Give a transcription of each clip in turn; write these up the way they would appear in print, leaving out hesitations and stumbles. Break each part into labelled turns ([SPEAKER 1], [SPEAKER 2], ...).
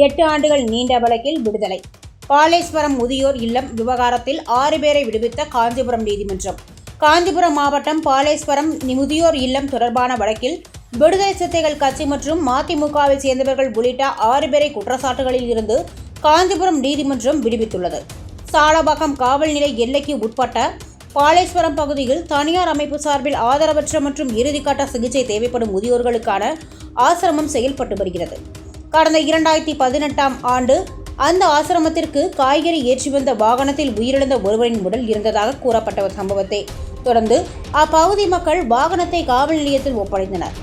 [SPEAKER 1] 8 ஆண்டுகள் நீண்ட வழக்கில் விடுதலை. பாலேஸ்வரம் முதியோர் இல்லம் விவகாரத்தில் 6 பேரை விடுவித்த காஞ்சிபுரம் நீதிமன்றம். காஞ்சிபுரம் மாவட்டம் பாலேஸ்வரம் முதியோர் இல்லம் தொடர்பான வழக்கில் விடுதலை சிறுத்தைகள் கட்சி மற்றும் மதிமுகவை சேர்ந்தவர்கள் உள்ளிட்ட 6 பேரை குற்றச்சாட்டுகளில் இருந்து காஞ்சிபுரம் நீதிமன்றம் விடுவித்துள்ளது. சாலபாக்கம் காவல் நிலைய எல்லைக்கு உட்பட்ட பாலேஸ்வரம் பகுதியில் தனியார் அமைப்பு சார்பில் ஆதரவற்ற மற்றும் இறுதிக்கட்ட சிகிச்சை தேவைப்படும் முதியோர்களுக்கான ஆசிரமம் செயல்பட்டு வருகிறது. கடந்த 2018ஆம் ஆண்டு அந்த ஆசிரமத்திற்கு காய்கறி ஏற்றி வந்த வாகனத்தில் உயிரிழந்த ஒருவரின் உடல் இருந்ததாக கூறப்பட்ட சம்பவத்தை தொடர்ந்து அப்பகுதி மக்கள் வாகனத்தை காவல் நிலையத்தில் ஒப்படைத்தனர்.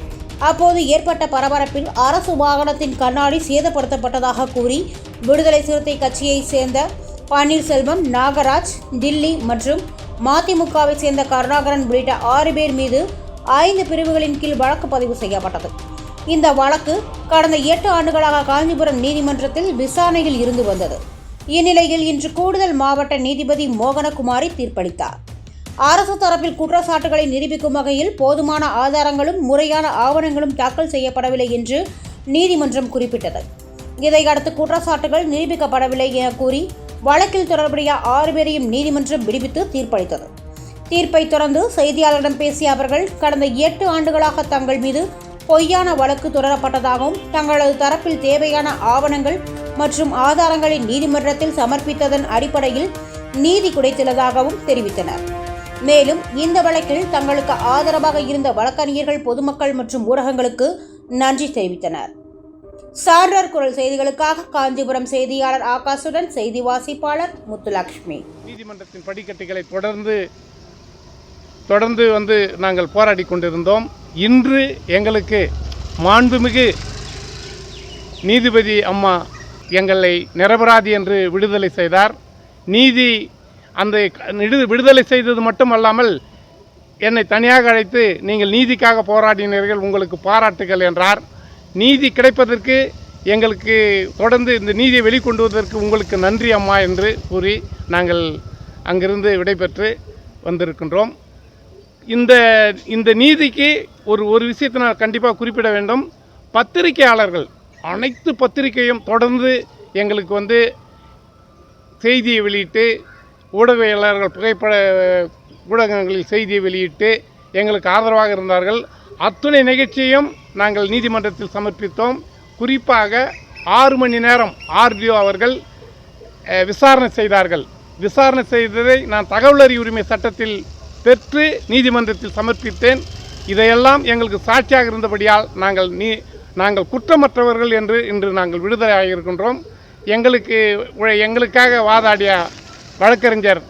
[SPEAKER 1] அப்போது ஏற்பட்ட பரபரப்பில் அரசு வாகனத்தின் கண்ணாடி சேதப்படுத்தப்பட்டதாக கூறி விடுதலை சிறுத்தை கட்சியை சேர்ந்த பன்னீர்செல்வம், நாகராஜ், டில்லி மற்றும் மதிமுகவை சேர்ந்த கருணாகரன் உள்ளிட்ட 6 பேர் மீது 5 பிரிவுகளின் கீழ் வழக்கு பதிவு செய்யப்பட்டது. இந்த வழக்கு கடந்த 8 ஆண்டுகளாக காஞ்சிபுரம் நீதிமன்றத்தில் விசாரணையில் இருந்து வந்தது. இந்நிலையில் இன்று கூடுதல் மாவட்ட நீதிபதி மோகனகுமாரி தீர்ப்பளித்தார். அரசு தரப்பில் குற்றச்சாட்டுகளை நிரூபிக்கும் வகையில் போதுமான ஆதாரங்களும் முறையான ஆவணங்களும் தாக்கல் செய்யப்படவில்லை என்று நீதிமன்றம் குறிப்பிட்டது. இதையடுத்து குற்றச்சாட்டுகள் நிரூபிக்கப்படவில்லை என கூறி வழக்கில் தொடர்புடைய 6 பேரையும் நீதிமன்றம் விடுவித்து தீர்ப்பளித்தது. தீர்ப்பை தொடர்ந்து செய்தியாளர்களிடம் பேசிய அவர்கள் கடந்த 8 ஆண்டுகளாக தங்கள் மீது பொய்யான வழக்கு தொடரப்பட்டதாகவும் தங்களது தரப்பில் தேவையான ஆவணங்கள் மற்றும் ஆதாரங்களை நீதிமன்றத்தில் சமர்ப்பித்ததன் அடிப்படையில் நீதி கிடைத்துள்ளதாகவும் தெரிவித்தனர். மேலும் இந்த வழக்கில் தங்களுக்கு ஆதரவாக இருந்த வழக்கறிஞர்கள், பொதுமக்கள் மற்றும் ஊடகங்களுக்கு நன்றி தெரிவித்தனர். சான்றோர் குரல் செய்திகளுக்காக காஞ்சிபுரம் செய்தியாளர் ஆகாஷுடன் செய்தி வாசிப்பாளர் முத்துலட்சுமி.
[SPEAKER 2] நீதிமன்றத்தின் படிக்கட்டுகளை தொடர்ந்து நாங்கள் போராடி கொண்டிருந்தோம். இன்று எங்களுக்கு மாண்புமிகு நீதிபதி அம்மா எங்களை நிரபராதி என்று விடுதலை செய்தார். அந்த விடுதலை செய்தது மட்டுமல்லாமல் என்னை தனியாக அழைத்து நீங்கள் நீதிக்காக போராடினீர்கள், உங்களுக்கு பாராட்டுகள் என்றார். நீதி கிடைப்பதற்கு எங்களுக்கு தொடர்ந்து இந்த நீதியை வெளிக்கொண்டு வருவதற்கு உங்களுக்கு நன்றி அம்மா என்று கூறி நாங்கள் அங்கிருந்து விடைபெற்று வந்திருக்கின்றோம். இந்த நீதிக்கு ஒரு விஷயத்தை நான் கண்டிப்பாக குறிப்பிட வேண்டும். பத்திரிகையாளர்கள், அனைத்து பத்திரிகையும் தொடர்ந்து எங்களுக்கு செய்தியை வெளியிட்டு, ஊடகவியலாளர்கள் புகைப்பட ஊடகங்களில் செய்தியை வெளியிட்டு எங்களுக்கு ஆதரவாக இருந்தார்கள். அத்துணை நிகழ்ச்சியையும் நாங்கள் நீதிமன்றத்தில் சமர்ப்பித்தோம். குறிப்பாக 6 மணி நேரம் ஆர்டிஓ அவர்கள் விசாரணை செய்தார்கள். விசாரணை செய்ததை நான் தகவல் அறியும் உரிமை சட்டத்தில் பெற்று நீதிமன்றத்தில் சமர்ப்பித்தேன். இதையெல்லாம் எங்களுக்கு சாட்சியாக இருந்தபடியால் நாங்கள் குற்றமற்றவர்கள் என்று இன்று நாங்கள் விடுதலையாக இருக்கின்றோம். எங்களுக்காக வாதாடிய வழக்கறிஞர்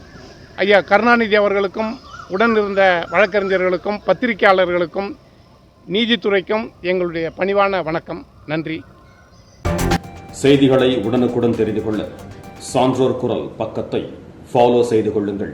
[SPEAKER 2] ஐயா கருணாநிதி அவர்களுக்கும், உடன் இருந்த வழக்கறிஞர்களுக்கும், பத்திரிகையாளர்களுக்கும், நீதித்துறைக்கும் எங்களுடைய பணிவான வணக்கம். நன்றி.
[SPEAKER 3] செய்திகளை உடனுக்குடன் தெரிந்து கொள்ள சான்றோர் குரல் பக்கத்தை ஃபாலோ செய்து கொள்ளுங்கள்.